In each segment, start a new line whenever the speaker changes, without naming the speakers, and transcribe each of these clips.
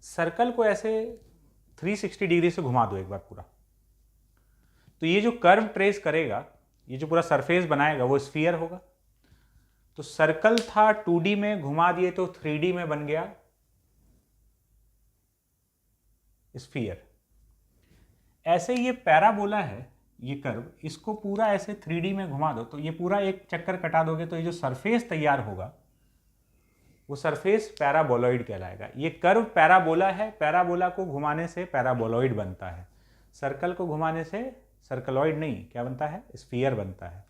Circle को ऐसे 360 degree से घुमा दो एक बार पूरा, तो ये जो कर्व ट्रेस करेगा, ये जो पूरा सरफेस बनाएगा वो स्फीयर होगा। तो सर्कल था 2D में, घुमा दिए तो 3D में बन गया स्फीयर। ऐसे ये पैराबोला है, ये कर्व, इसको पूरा ऐसे 3D में घुमा दो तो ये पूरा एक चक्कर कटा दोगे तो ये जो सरफेस तैयार होगा वो सरफेस पैराबोलॉइड कहलाएगा। ये कर्व पैराबोला है, पैराबोला को घुमाने से पैराबोलॉइड बनता है, सर्कल को घुमाने से सर्कलॉइड नहीं, क्या बनता है, स्फीयर बनता है।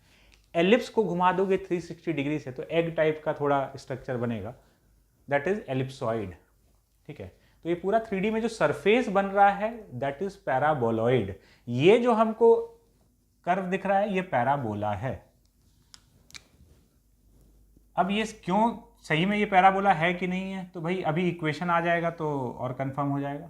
एलिप्स को घुमा दोगे 360 डिग्री से तो एग टाइप का थोड़ा स्ट्रक्चर बनेगा, दैट इज एलिप्सॉइड। ठीक है, तो ये पूरा 3D में जो सरफेस बन रहा है दैट इज पैराबोलॉइड। ये जो हमको कर्व दिख रहा है ये पैराबोला है। अब ये क्यों सही में ये पैराबोला है कि नहीं है, तो भाई अभी इक्वेशन आ जाएगा तो और कंफर्म हो जाएगा।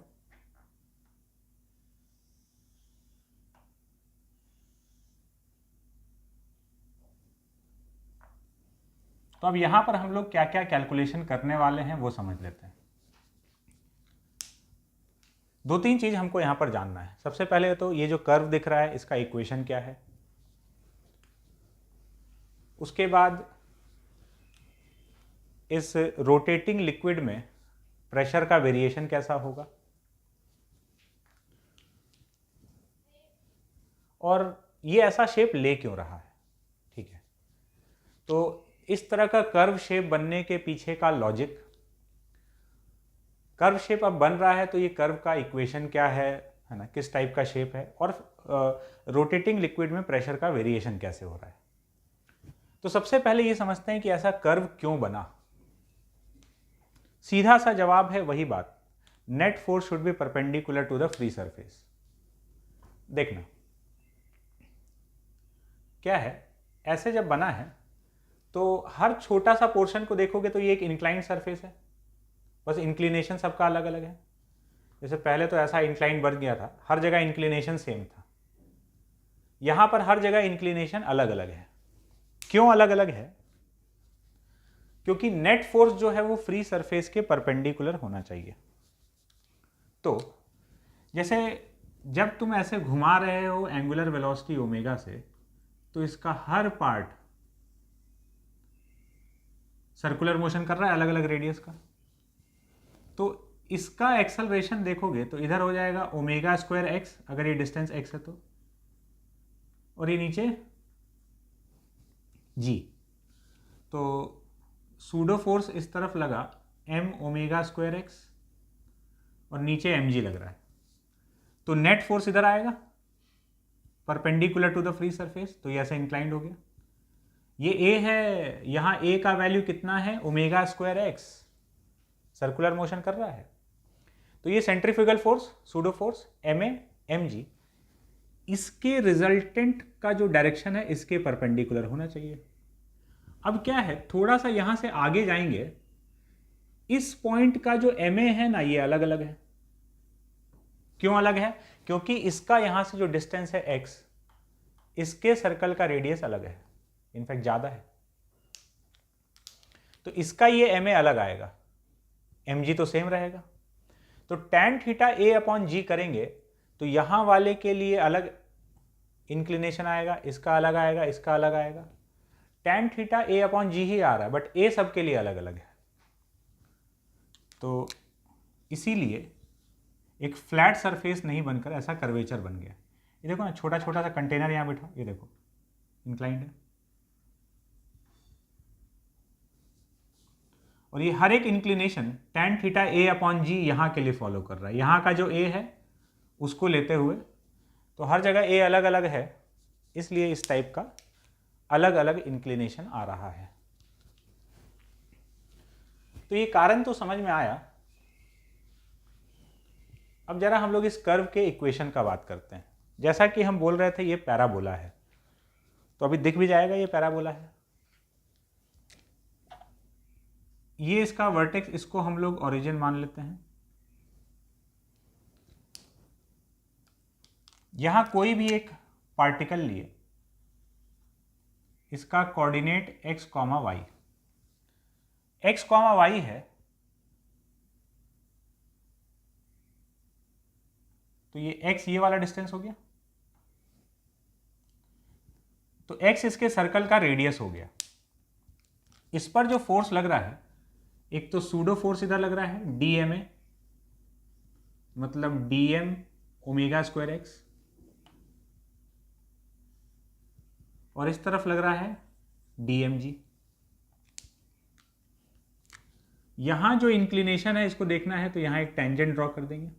तो अब यहां पर हम लोग क्या क्या कैलकुलेशन करने वाले हैं वो समझ लेते हैं। दो तीन चीज हमको यहां पर जानना है। सबसे पहले तो ये जो कर्व दिख रहा है इसका इक्वेशन क्या है, उसके बाद इस रोटेटिंग लिक्विड में प्रेशर का वेरिएशन कैसा होगा, और ये ऐसा शेप ले क्यों रहा है। ठीक है, तो इस तरह का कर्व शेप बनने के पीछे का लॉजिक, कर्व शेप अब बन रहा है तो ये कर्व का इक्वेशन क्या है ना, किस टाइप का शेप है, और रोटेटिंग लिक्विड में प्रेशर का वेरिएशन कैसे हो रहा है। तो सबसे पहले ये समझते हैं कि ऐसा कर्व क्यों बना। सीधा सा जवाब है वही बात, net force should be perpendicular to the free surface. देखना क्या है, ऐसे जब बना है तो हर छोटा सा पोर्शन को देखोगे तो ये एक इंक्लाइंड सरफेस है, बस इंक्लिनेशन सबका अलग अलग है। जैसे पहले तो ऐसा इंक्लाइन बन गया था, हर जगह इंक्लिनेशन सेम था, यहां पर हर जगह इंक्लिनेशन अलग अलग है। क्यों अलग अलग है, क्योंकि नेट फोर्स जो है वो फ्री सरफेस के परपेंडिकुलर होना चाहिए। तो जैसे जब तुम ऐसे घुमा रहे हो एंगुलर वेलोसिटी ओमेगा से, तो इसका हर पार्ट सर्कुलर मोशन कर रहा है अलग अलग रेडियस का, तो इसका एक्सेलरेशन देखोगे तो इधर हो जाएगा ओमेगा स्क्वायर एक्स, अगर ये डिस्टेंस एक्स है तो, और ये नीचे जी, तो सूडो फोर्स इस तरफ लगा एम ओमेगा स्क्वायर एक्स और नीचे एम जी लग रहा है, तो नेट फोर्स इधर आएगा perpendicular to the free surface, तो ये ऐसे इंक्लाइंड हो गया। ये ए है, यहां ए का वैल्यू कितना है, omega square x, circular motion कर रहा है, तो ये centrifugal force pseudo force m a m g, इसके रिजल्टेंट का जो डायरेक्शन है इसके परपेंडिकुलर होना चाहिए। अब क्या है, थोड़ा सा यहां से आगे जाएंगे, इस पॉइंट का जो एम ए है ना ये अलग अलग है। क्यों अलग है, क्योंकि इसका यहां से जो डिस्टेंस है एक्स, इसके सर्कल का रेडियस अलग है, इनफैक्ट ज्यादा है, तो इसका ये एम ए अलग आएगा, एम जी तो सेम रहेगा। तो tan थीटा ए अपॉन जी करेंगे तो यहां वाले के लिए अलग इंक्लिनेशन आएगा, इसका अलग आएगा, इसका अलग आएगा। tan थीटा ए अपॉन जी ही आ रहा है बट ए सबके लिए अलग अलग है, तो इसीलिए एक फ्लैट सरफेस नहीं बनकर ऐसा कर्वेचर बन गया। ये देखो ना, छोटा छोटा सा कंटेनर यहां बैठा, ये देखो इंक्लाइंड है, और ये हर एक इंक्लिनेशन tan थीटा ए अपॉन जी यहां के लिए फॉलो कर रहा है। यहां का जो ए है उसको लेते हुए, तो हर जगह ए अलग अलग है, इसलिए इस टाइप का अलग अलग इंक्लिनेशन आ रहा है। तो ये कारण तो समझ में आया। अब जरा हम लोग इस कर्व के इक्वेशन का बात करते हैं। जैसा कि हम बोल रहे थे ये पैराबोला है, तो अभी दिख भी जाएगा ये पैराबोला है। ये इसका वर्टेक्स, इसको हम लोग ओरिजिन मान लेते हैं। यहां कोई भी एक पार्टिकल लिए, इसका coordinate x, y, x, y है, तो ये x ये वाला डिस्टेंस हो गया, तो x इसके सर्कल का रेडियस हो गया। इस पर जो फोर्स लग रहा है, एक तो सूडो फोर्स इधर लग रहा है dma, मतलब dm ओमेगा स्क्वायर एक्स, और इस तरफ लग रहा है dmg। यहां जो इंक्लिनेशन है इसको देखना है तो यहां एक टेंजेंट ड्रॉ कर देंगे।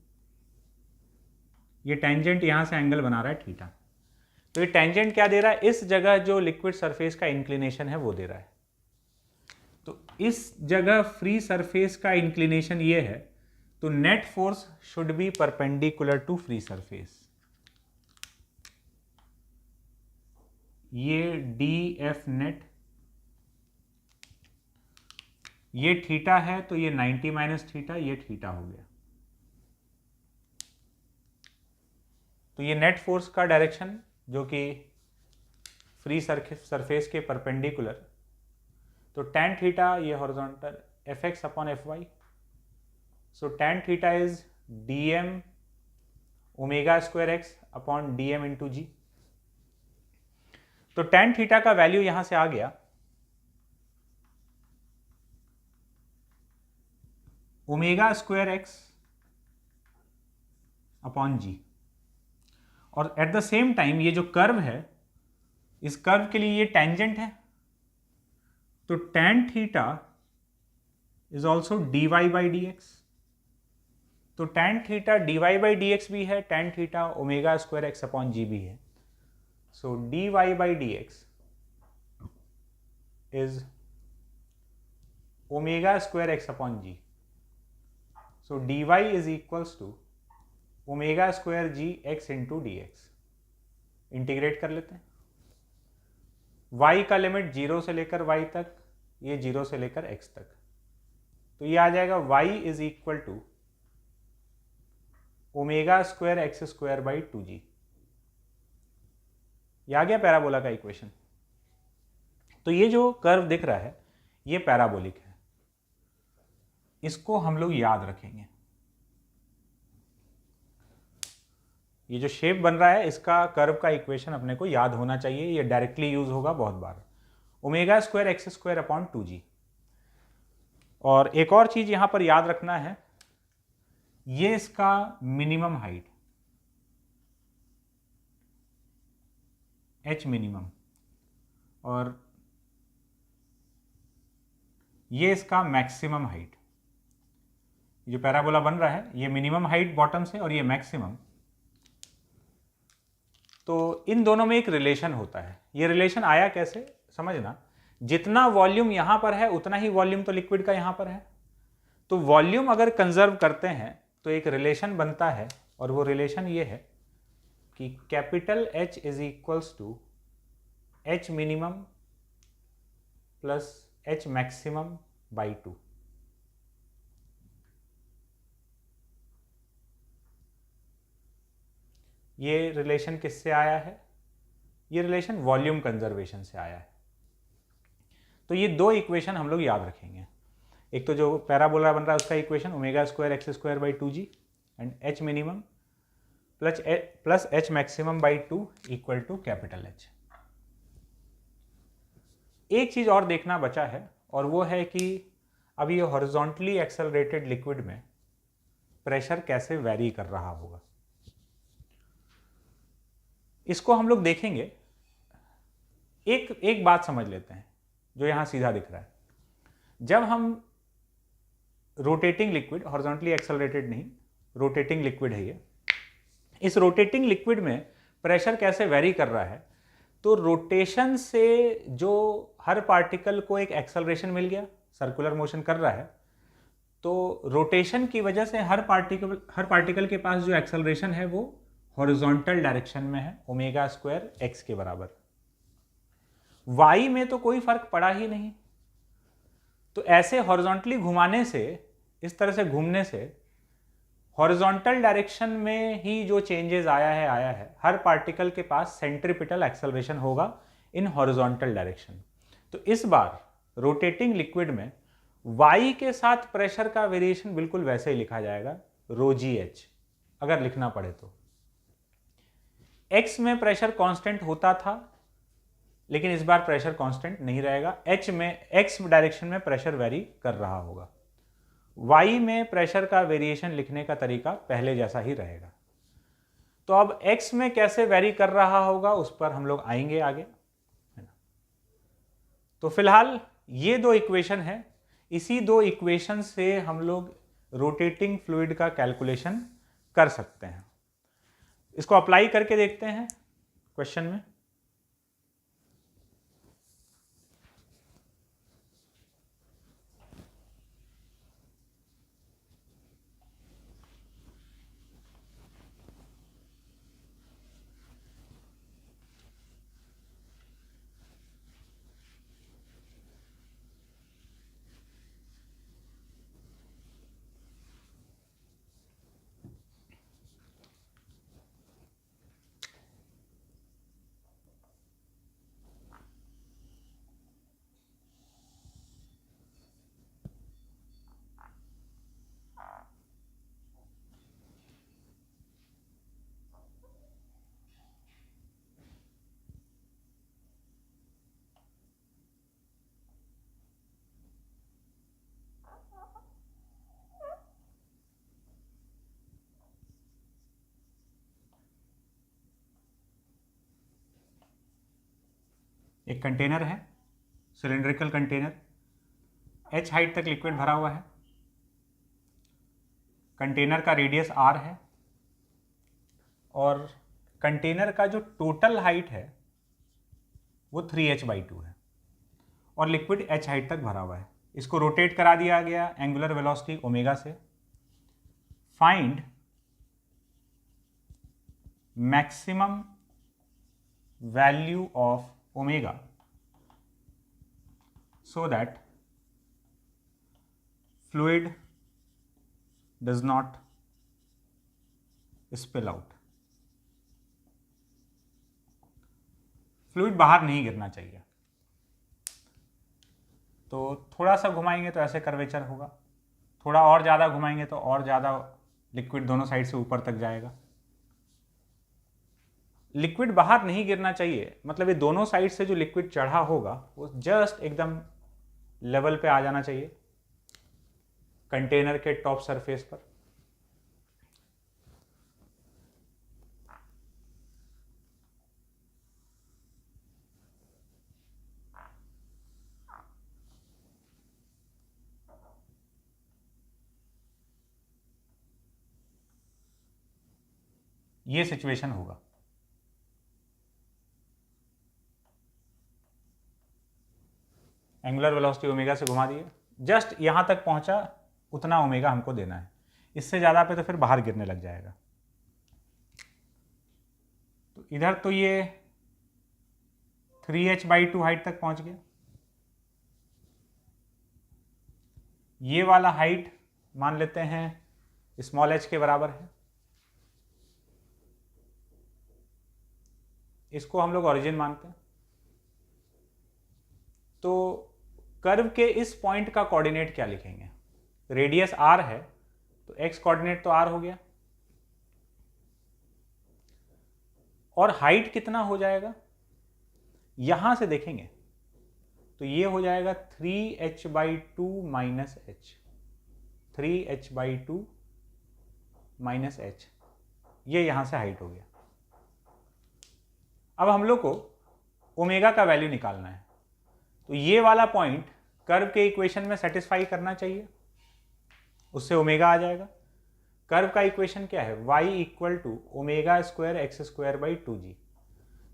ये टेंजेंट यहां से एंगल बना रहा है थीटा। तो ये टेंजेंट क्या दे रहा है, इस जगह जो लिक्विड सरफेस का इंक्लिनेशन है वो दे रहा है। तो इस जगह फ्री सरफेस का इंक्लिनेशन ये है, तो net force should be perpendicular to free surface. ये df नेट, ये थीटा है तो ये 90 माइनस थीटा, ये थीटा हो गया। तो ये नेट फोर्स का डायरेक्शन जो कि फ्री सरफेस के परपेंडिकुलर, तो tan थीटा ये horizontal fx upon fy, so tan theta is dm omega square x upon dm into g. तो tan थीटा का वैल्यू यहां से आ गया omega square x upon g, और एट द सेम टाइम ये जो कर्व है, इस कर्व के लिए ये टेंजेंट है, तो tan theta is also dy by d x. तो tan theta dy by d x भी है, tan theta omega square x upon g भी है। So dy by d x is omega square x upon g. So dy is equals to omega square g x into d x. Integrate कर लेते हैं। y का limit 0 से लेकर y तक, ये 0 से लेकर x तक, तो ये आ जाएगा y is equal to omega square x square by 2g। ये आ गया पैराबोला का इक्वेशन। तो ये जो कर्व दिख रहा है ये पैराबोलिक है, इसको हम लोग याद रखेंगे। ये जो शेप बन रहा है इसका कर्व का इक्वेशन अपने को याद होना चाहिए, ये डायरेक्टली यूज होगा बहुत बार, omega square x square upon 2g। और एक और चीज यहां पर याद रखना है, ये इसका मिनिमम हाइट h मिनिमम, और ये इसका मैक्सिमम हाइट। जो पैराबोला बन रहा है ये मिनिमम हाइट बॉटम से और ये मैक्सिमम, तो इन दोनों में एक रिलेशन होता है। ये रिलेशन आया कैसे समझना, जितना वॉल्यूम यहां पर है उतना ही वॉल्यूम तो लिक्विड का यहां पर है। तो वॉल्यूम अगर कंजर्व करते हैं तो एक रिलेशन बनता है, और वो रिलेशन ये है कि capital H is equals to H minimum plus H maximum by 2। ये रिलेशन किससे आया है, ये रिलेशन वॉल्यूम कंजर्वेशन से आया है। तो ये दो इक्वेशन हम लोग याद रखेंगे। एक तो जो पैराबोला बन रहा है उसका equation omega square x square by 2g and h minimum plus h maximum by 2 equal to capital H। एक चीज और देखना बचा है, और वो है कि अब ये हॉरिजॉन्टली एक्सेलरेटेड लिक्विड में प्रेशर कैसे वैरी कर रहा होगा, इसको हम लोग देखेंगे। एक बात समझ लेते हैं जो यहां सीधा दिख रहा है। जब हम रोटेटिंग लिक्विड, हॉरिजॉन्टली एक्सेलरेटेड नहीं, रोटेटिंग लिक्विड है ये, इस रोटेटिंग लिक्विड में प्रेशर कैसे वेरी कर रहा है, तो रोटेशन से जो हर पार्टिकल को एक एक्सेलरेशन मिल गया, सर्कुलर मोशन कर रहा है, तो रोटेशन की वजह से हर पार्टिकल के पास जो एक्सेलरेशन है वो हॉरिजॉन्टल डायरेक्शन में है, ओमेगा स्क्वायर एक्स के बराबर। वाई में तो कोई फर्क पड़ा ही नहीं। तो ऐसे हॉरिजॉन्टली घुमाने से, इस तरह से घूमने से हॉरिजॉन्टल डायरेक्शन में ही जो चेंजेस आया है, हर पार्टिकल के पास सेंट्रीपिटल एक्सेलरेशन होगा इन हॉरिजॉन्टल डायरेक्शन। तो इस बार रोटेटिंग लिक्विड में y के साथ प्रेशर का वेरिएशन बिल्कुल वैसे ही लिखा जाएगा, रो जी एच, अगर लिखना पड़े तो। x में प्रेशर कांस्टेंट होता था, लेकिन इस बार प्रेशर कांस्टेंट नहीं रहेगा। h में x डायरेक्शन में प्रेशर वेरी कर रहा होगा। y में प्रेशर का वेरिएशन लिखने का तरीका पहले जैसा ही रहेगा। तो अब x में कैसे वेरी कर रहा होगा उस पर हम लोग आएंगे आगे, है ना। तो फिलहाल ये दो इक्वेशन है, इसी दो इक्वेशन से हम लोग रोटेटिंग फ्लूइड का कैलकुलेशन कर सकते हैं। इसको अप्लाई करके देखते हैं क्वेश्चन में। एक कंटेनर है, सिलेंड्रिकल कंटेनर, h हाइट तक लिक्विड भरा हुआ है। कंटेनर का रेडियस r है और कंटेनर का जो टोटल हाइट है वो 3h/2 है और लिक्विड h हाइट तक भरा हुआ है। इसको रोटेट करा दिया गया एंगुलर वेलोसिटी ओमेगा से। Find maximum value of omega so that fluid does not spill out। Fluid बाहर नहीं गिरना चाहिए। तो थोड़ा सा घुमाएंगे तो ऐसे कर्वेचर होगा, थोड़ा और ज़्यादा घुमाएंगे तो और ज़्यादा लिक्विड दोनों साइड से ऊपर तक जाएगा। लिक्विड बाहर नहीं गिरना चाहिए, मतलब ये दोनों साइड से जो लिक्विड चढ़ा होगा वो जस्ट एकदम लेवल पे आ जाना चाहिए कंटेनर के टॉप सरफेस पर। ये सिचुएशन होगा। एंगुलर वेलोसिटी ओमेगा से घुमा दिए, जस्ट यहां तक पहुंचा उतना ओमेगा हमको देना है, इससे ज़्यादा पे तो फिर बाहर गिरने लग जाएगा। तो इधर तो ये 3h/2 हाइट तक पहुंच गया। ये वाला हाइट मान लेते हैं स्मॉल h के बराबर है। इसको हम लोग ओरिजिन मानते हैं। तो कर्व के इस पॉइंट का कोऑर्डिनेट क्या लिखेंगे? रेडियस r है तो x कोऑर्डिनेट तो r हो गया, और हाइट कितना हो जाएगा यहां से देखेंगे तो ये हो जाएगा 3h/2 minus h, 3h/2 minus h, ये यहां से हाइट हो गया। अब हम लोग को ओमेगा का वैल्यू निकालना है, तो ये वाला पॉइंट कर्व के इक्वेशन में सेटिस्फाई करना चाहिए, उससे ओमेगा आ जाएगा। कर्व का इक्वेशन क्या है? y equal to ω² x² 2g।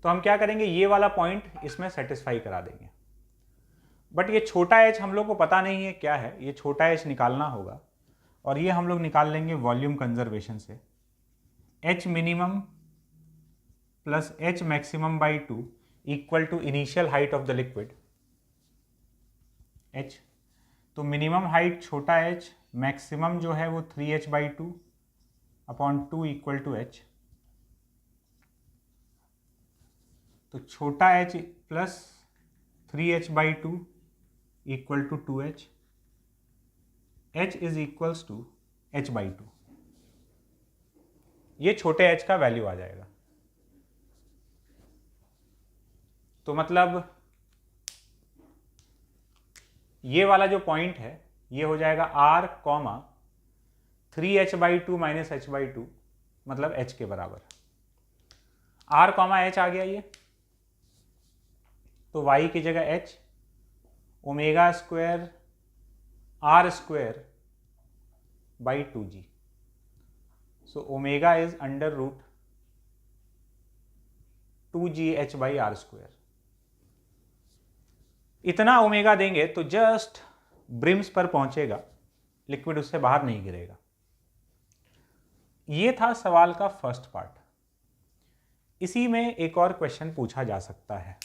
तो हम क्या करेंगे, ये वाला पॉइंट इसमें सेटिस्फाई करा देंगे। बट ये छोटा h हम लोग को पता नहीं है क्या है, ये छोटा h निकालना होगा और ये हम लोग निकाल लेंगे वॉल्यूम कंजर्वेशन से। h minimum plus h maximum by 2 equal to initial height of the liquid h। तो मिनिमम हाइट छोटा h, मैक्सिमम जो है वो 3h/2 upon 2 equal to h। तो छोटा h plus 3h/2 equal to 2h, h is equals to h/2। ये छोटे h का वैल्यू आ जाएगा। तो मतलब ये वाला जो पॉइंट है ये हो जाएगा r comma 3h/2 minus h/2, मतलब h के बराबर। r कॉमा h आ गया ये, तो y की जगह h omega square r square by 2g। So omega is under root 2gh/r square. इतना ओमेगा देंगे तो जस्ट ब्रिम्स पर पहुंचेगा, लिक्विड उससे बाहर नहीं गिरेगा। ये था सवाल का फर्स्ट पार्ट। इसी में एक और क्वेश्चन पूछा जा सकता है,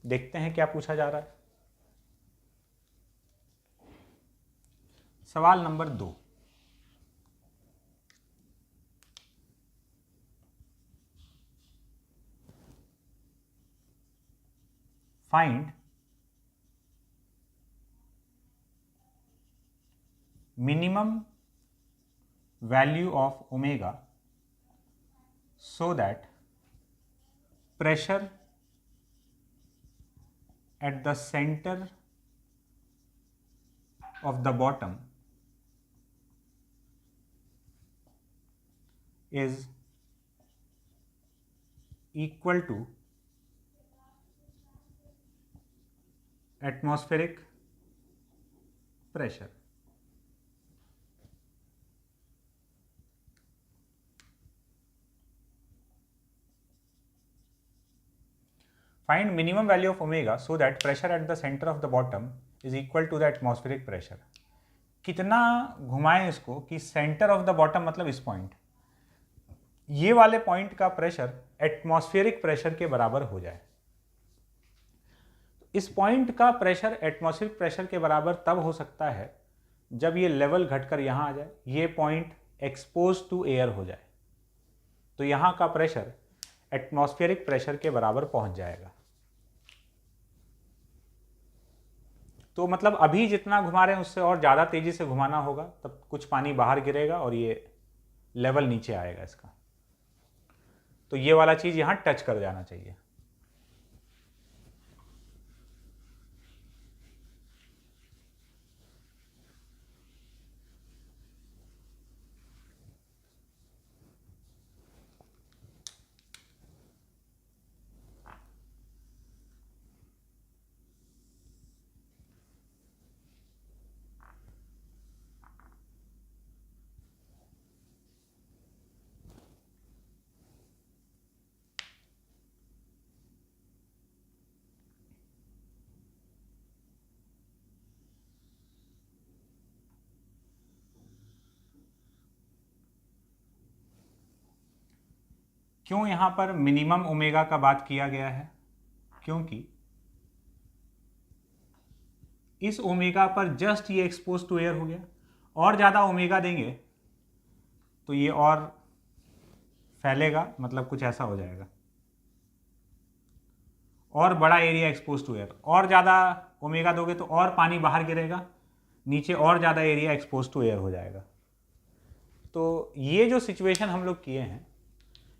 देखते हैं क्या पूछा जा रहा है। सवाल number 2, find minimum value of omega so that pressure at the center of the bottom is equal to atmospheric pressure। Find minimum value of omega so that pressure at the center of the bottom is equal to the atmospheric pressure। कितना घुमाएं इसको कि centre of the bottom मतलब इस point, ये वाले point का pressure atmospheric pressure के बराबर हो जाए। इस पॉइंट का प्रेशर एटमॉस्फेरिक प्रेशर के बराबर तब हो सकता है जब ये लेवल घटकर यहां आ जाए, ये पॉइंट एक्सपोज टू एयर हो जाए, तो यहां का प्रेशर एटमॉस्फेरिक प्रेशर के बराबर पहुंच जाएगा। तो मतलब अभी जितना घुमा रहे हैं उससे और ज़्यादा तेज़ी से घुमाना होगा, तब कुछ पानी बाहर गिरेगा और ये लेवल नीचे आएगा इसका। तो ये वाला चीज़ यहाँ टच कर जाना चाहिए। क्यों यहाँ पर मिनिमम ओमेगा का बात किया गया है? क्योंकि इस ओमेगा पर जस्ट ये एक्सपोज टू एयर हो गया, और ज़्यादा ओमेगा देंगे तो ये और फैलेगा, मतलब कुछ ऐसा हो जाएगा, और बड़ा एरिया एक्सपोज टू एयर। और ज़्यादा ओमेगा दोगे तो और पानी बाहर गिरेगा, नीचे और ज़्यादा एरिया एक्सपोज टू एयर हो जाएगा। तो ये जो सिचुएशन हम लोग किए हैं,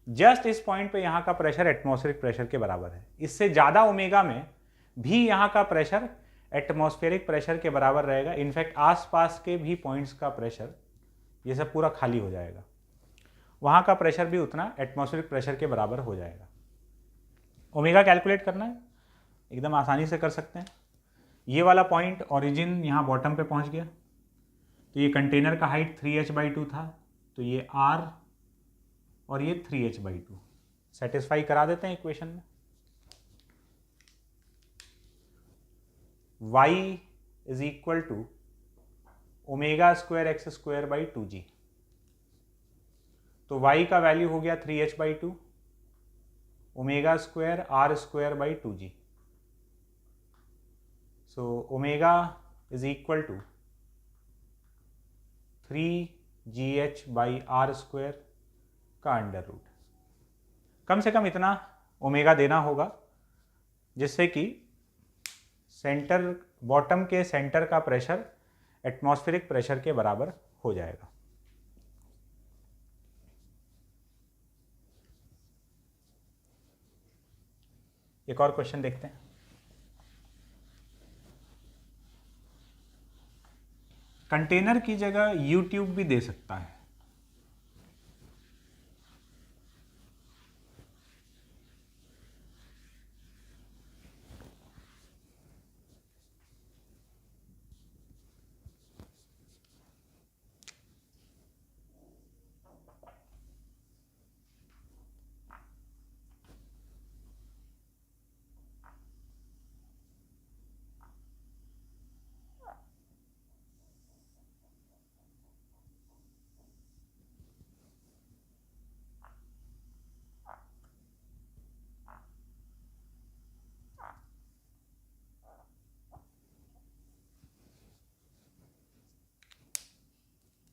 जस्ट इस पॉइंट पे यहाँ का प्रेशर एटमॉस्फेरिक प्रेशर के बराबर है। इससे ज़्यादा ओमेगा में भी यहाँ का प्रेशर एटमॉस्फेरिक प्रेशर के बराबर रहेगा। इनफैक्ट आसपास के भी पॉइंट्स का प्रेशर ये सब पूरा खाली हो जाएगा, वहाँ का प्रेशर भी उतना एटमॉस्फेरिक प्रेशर के बराबर हो जाएगा। ओमेगा कैलकुलेट करना है, एकदम आसानी से कर सकते हैं। ये वाला पॉइंट ओरिजिन यहाँ बॉटम पे पहुँच गया, तो ये कंटेनर का हाइट 3h/2 था, तो ये r और ये 3h/2 सेटिस्फाई करा देते हैं इक्वेशन में। y is equal to omega square x square by 2g। तो y का वैल्यू हो गया 3h/2 omega square r square by 2g। So omega is equal to 3gh/r square का अंडर रूट। कम से कम इतना ओमेगा देना होगा जिससे कि सेंटर बॉटम के सेंटर का प्रेशर एटमॉस्फेरिक प्रेशर के बराबर हो जाएगा। एक और क्वेश्चन देखते हैं। कंटेनर की जगह यूट्यूब भी दे सकता है।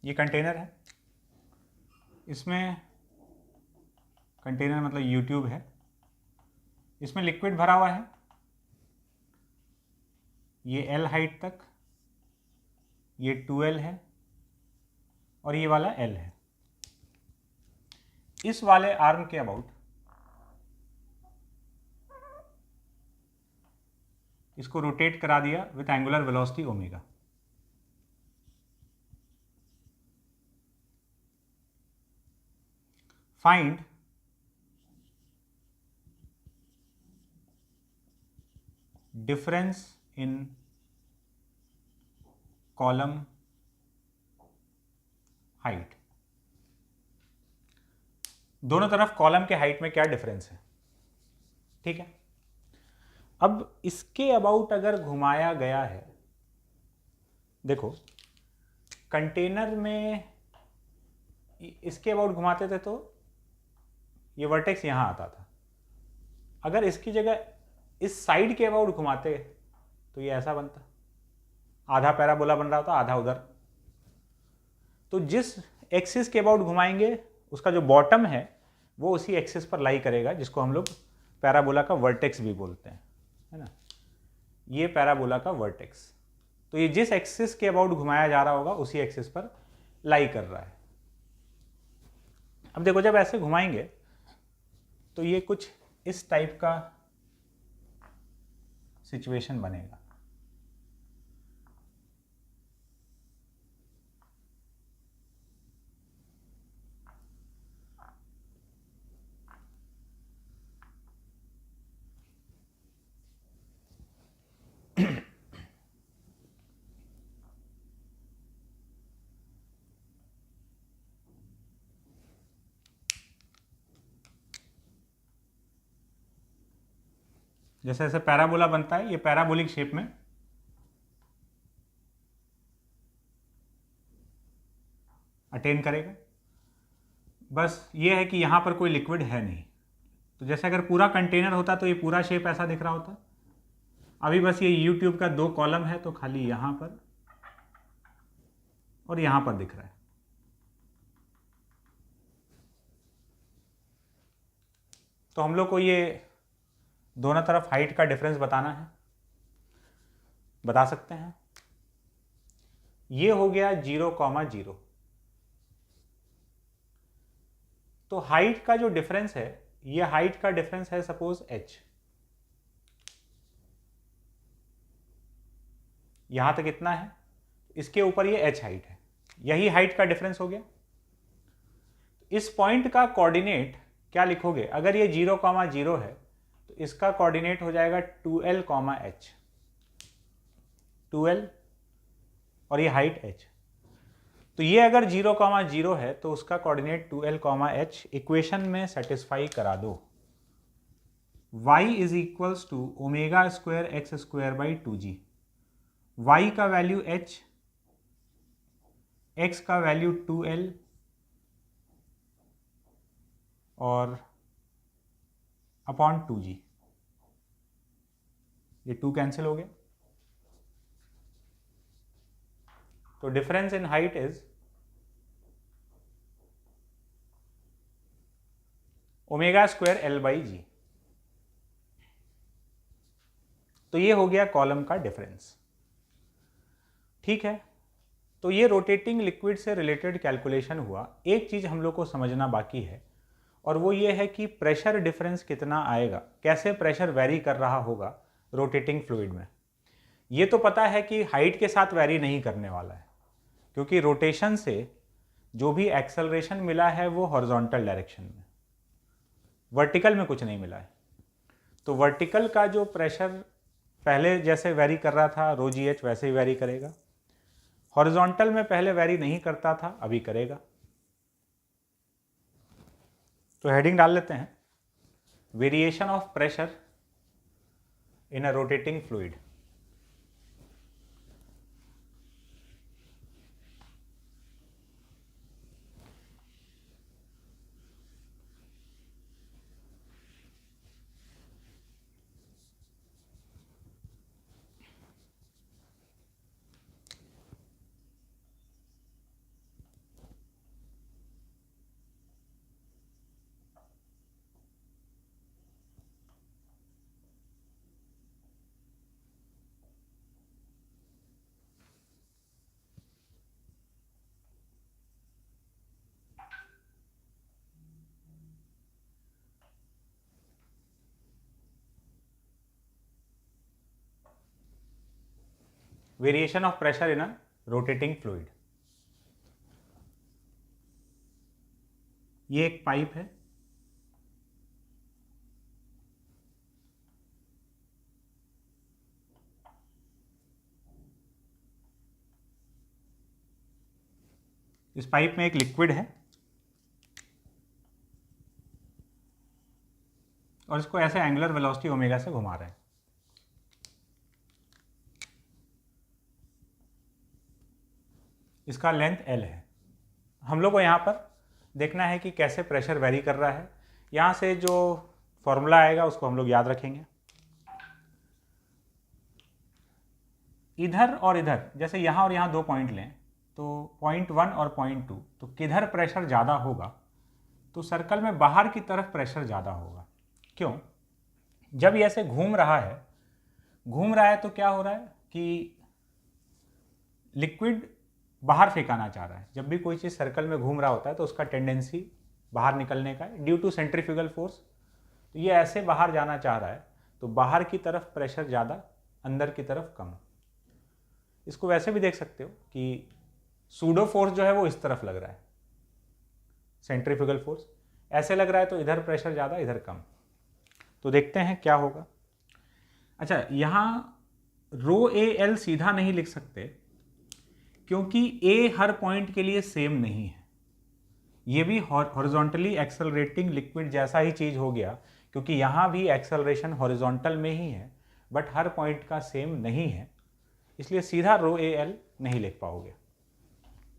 ये कंटेनर है, इसमें कंटेनर मतलब यूट्यूब है, इसमें लिक्विड भरा हुआ है, ये L हाइट तक, ये 2L है और ये वाला L है। इस वाले आर्म के अबाउट इसको रोटेट करा दिया with angular velocity omega. Find difference in column height. दोनों तरफ कॉलम के हाइट में क्या डिफरेंस है, ठीक है। अब इसके अबाउट अगर घुमाया गया है, देखो कंटेनर में इसके अबाउट घुमाते थे तो ये वर्टेक्स यहां आता था, अगर इसकी जगह इस साइड के अबाउट घुमाते तो ये ऐसा बनता, आधा पैराबोला बन रहा होता, आधा उधर। तो जिस एक्सिस के अबाउट घुमाएंगे उसका जो बॉटम है वो उसी एक्सिस पर लाई करेगा, जिसको हम लोग पैराबोला का वर्टेक्स भी बोलते हैं, है ना। ये पैराबोला का वर्टेक्स, तो ये जिस एक्सिस के अबाउट घुमाया जा रहा होगा उसी एक्सिस पर लाई कर रहा है। अब देखो जब ऐसे घुमाएंगे तो ये कुछ इस टाइप का सिचुएशन बनेगा। जैसे जैसे पैराबोला बनता है, ये पैराबोलिक शेप में अटेन करेगा। बस ये है कि यहाँ पर कोई लिक्विड है नहीं, तो जैसे अगर पूरा कंटेनर होता तो ये पूरा शेप ऐसा दिख रहा होता। अभी बस ये यूट्यूब का 2 कॉलम है तो खाली यहाँ पर और यहाँ पर दिख रहा है। तो हम लोग को ये दोनों तरफ हाइट का डिफरेंस बताना है, बता सकते हैं। ये हो गया 0,0। तो हाइट का जो डिफरेंस है, ये हाइट का डिफरेंस है सपोज h, यहां तक इतना है, इसके ऊपर ये h हाइट है, यही हाइट का डिफरेंस हो गया। इस पॉइंट का कोऑर्डिनेट क्या लिखोगे, अगर ये 0,0 है तो इसका कोऑर्डिनेट हो जाएगा 2L, h, 2L और ये हाइट h। तो ये अगर 0,0 है तो उसका कोऑर्डिनेट 2L, h इक्वेशन में सेटिस्फाई करा दो। y is equals to omega square x square by 2g। y का वैल्यू h, x का वैल्यू 2L और अपॉन 2g। ये 2 कैंसिल हो गया, तो difference in height is omega square L by g. तो ये हो गया कॉलम का डिफरेंस, ठीक है। तो ये रोटेटिंग लिक्विड से रिलेटेड कैलकुलेशन हुआ। एक चीज हम लोग को समझना बाकी है, और वो ये है कि प्रेशर डिफरेंस कितना आएगा, कैसे प्रेशर वेरी कर रहा होगा रोटेटिंग फ्लूइड में। ये तो पता है कि हाइट के साथ वेरी नहीं करने वाला है, क्योंकि रोटेशन से जो भी एक्सेलरेशन मिला है वो हॉरिजॉन्टल डायरेक्शन में, वर्टिकल में कुछ नहीं मिला है। तो वर्टिकल का जो प्रेशर पहले जैसे वेरी कर रहा था रो जी एच, वैसे ही वेरी करेगा। हॉरिजॉन्टल में पहले वेरी नहीं करता था, अभी करेगा। तो हेडिंग डाल लेते हैं, variation of pressure in a rotating fluid. Variation of pressure in a rotating fluid. ये एक पाइप है, इस पाइप में एक लिक्विड है और इसको ऐसे एंगुलर वेलोसिटी ओमेगा से घुमा रहे हैं। इसका लेंथ L है। हम लोग को यहाँ पर देखना है कि कैसे प्रेशर वेरी कर रहा है। यहाँ से जो फॉर्मूला आएगा उसको हम लोग याद रखेंगे। इधर और इधर, जैसे यहाँ और यहाँ 2 पॉइंट लें तो पॉइंट 1 और पॉइंट 2, तो किधर प्रेशर ज़्यादा होगा, तो सर्कल में बाहर की तरफ प्रेशर ज़्यादा होगा। क्यों? जब ये ऐसे घूम रहा है तो क्या हो रहा है कि लिक्विड बाहर फेंकाना चाह रहा है। जब भी कोई चीज़ सर्कल में घूम रहा होता है तो उसका टेंडेंसी बाहर निकलने का है ड्यू टू सेंट्रीफ्यूगल फोर्स। तो ये ऐसे बाहर जाना चाह रहा है, तो बाहर की तरफ प्रेशर ज़्यादा, अंदर की तरफ कम। इसको वैसे भी देख सकते हो कि सूडो फोर्स जो है वो इस तरफ लग रहा है, सेंट्रीफ्यूगल फोर्स ऐसे लग रहा है, तो इधर प्रेशर ज़्यादा इधर कम। तो देखते हैं क्या होगा। अच्छा, यहाँ रो ए एल सीधा नहीं लिख सकते क्योंकि ए हर पॉइंट के लिए सेम नहीं है। ये भी हॉरिजॉन्टली एक्सेलरेटिंग लिक्विड जैसा ही चीज़ हो गया, क्योंकि यहाँ भी एक्सेलरेशन हॉरिजॉन्टल में ही है, बट हर पॉइंट का सेम नहीं है, इसलिए सीधा रो ए एल नहीं लिख पाओगे।